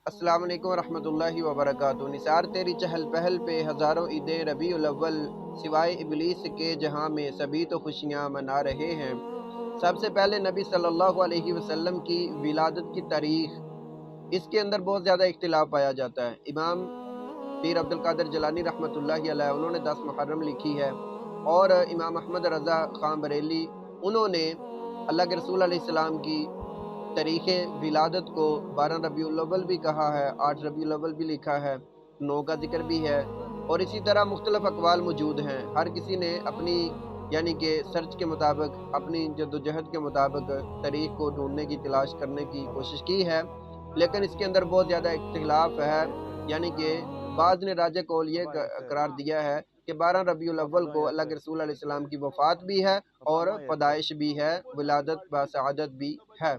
अस्सलाम वालेकुम रहमतुल्लाहि व बरकातुहू। निसार तेरी चहल पहल पे हज़ारों ईदे रबीउल अव्वल, सिवाय इबलीस के जहां में सभी तो खुशियां मना रहे हैं। सबसे पहले नबी सल्लल्लाहु अलैहि वसल्लम की विलादत की तारीख, इसके अंदर बहुत ज़्यादा इख्तिलाफ पाया जाता है। इमाम पीर अब्दुल कादिर जिलानी रहमतुल्लाहि अलैह उन्होंने 10 मुहर्रम लिखी है, और इमाम अहमद रज़ा खान बरेली उन्होंने अल्लाह के रसूल अलैहिस्सलाम की तारीख़ विलादत को 12 रबीउल अव्वल भी कहा है, 8 रबीउल अव्वल भी लिखा है, 9 का ज़िक्र भी है, और इसी तरह मुख्तलिफ़ अक़वाल मौजूद हैं। हर किसी ने अपनी यानी कि सर्च के मुताबिक, अपनी जद्दोजहद के मुताबिक तारीख़ को ढूँढने की, तलाश करने की कोशिश की है, लेकिन इसके अंदर बहुत ज़्यादा इख्तिलाफ़ है। यानी कि बाज़ ने राज कौल ये करार दिया है कि 12 रबीउल अव्वल को अल्लाह के रसूल अलैहि सलाम की वफ़ात भी है और पैदाइश भी है, विलादत बासआदत भी है।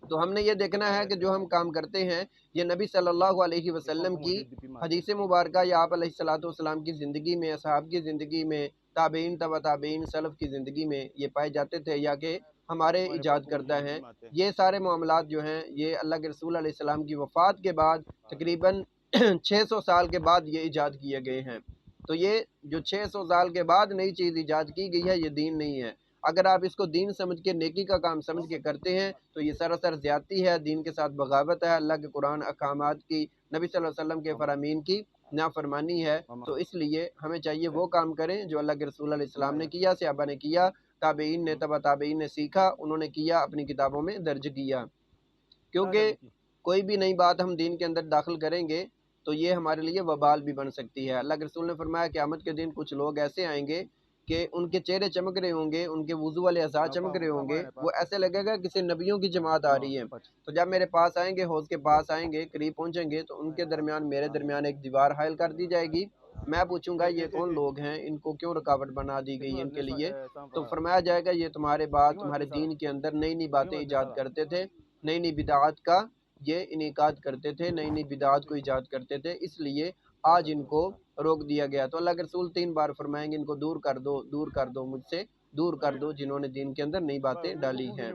तो हमने ये देखना है कि जो हम काम करते हैं, ये नबी सल्लल्लाहु अलैहि वसल्लम की हदीस मुबारका या आप अलैहिस्सलातु वस्सलाम की ज़िंदगी में, असहाब की ज़िंदगी में, ताबईन, तबा ताबईन, सलफ़ की ज़िंदगी में ये पाए जाते थे, या कि हमारे इजाद करदा हैं। ये सारे मामलात जो हैं, ये अल्लाह के रसूल अलैहि सलाम की वफ़ात के बाद तकरीबन 600 साल के बाद ये इजाद किए गए हैं। तो ये जो 600 साल के बाद नई चीज़ इजाद की गई है, ये दीन नहीं है। अगर आप इसको दीन समझ के, नेकी का काम समझ के करते हैं, तो ये सरासर ज़्यादती है, दीन के साथ बगावत है, अल्लाह के कुरान अहकामात की, नबी सल्लल्लाहु अलैहि वसल्लम के फरामीन की नाफरमानी है। तो इसलिए हमें चाहिए वो काम करें जो अल्लाह के रसूल अलैहि सलाम ने किया, सहाबा ने किया, ताबईन ने, तबा ताबईन ने सीखा, उन्होंने किया, अपनी किताबों में दर्ज किया। क्योंकि कोई भी नई बात हम दीन के अंदर दाखिल करेंगे, तो ये हमारे लिए वबाल भी बन सकती है। अल्लाह के रसूल ने फरमाया, क़यामत के दिन कुछ लोग ऐसे आएंगे कि उनके चेहरे चमक रहे होंगे, उनके वुज़ू वाले अज़ा चमक रहे होंगे, वो ऐसे लगेगा किसी नबियों की जमात आ रही है। तो जब मेरे पास आएंगे, हौज़ के पास आएंगे, करीब पहुँचेंगे, तो उनके दरमियान, मेरे दरमियान एक दीवार हायल कर दी जाएगी। मैं पूछूंगा ये कौन लोग हैं, इनको क्यों रुकावट बना दी गई इनके लिए? तो फरमाया जाएगा, ये तुम्हारे बाद, तुम्हारे दीन के अंदर नई नई बातें ईजाद करते थे, नई नई बिदाअत का ये इनेकाद करते थे, नई नई बिदाअत को ईजाद करते थे, इसलिए आज इनको रोक दिया गया। तो अल्लाह के रसूल 3 बार फरमाएंगे, इनको दूर कर दो, दूर कर दो, मुझसे दूर कर दो, जिन्होंने दीन के अंदर नई बातें डाली हैं।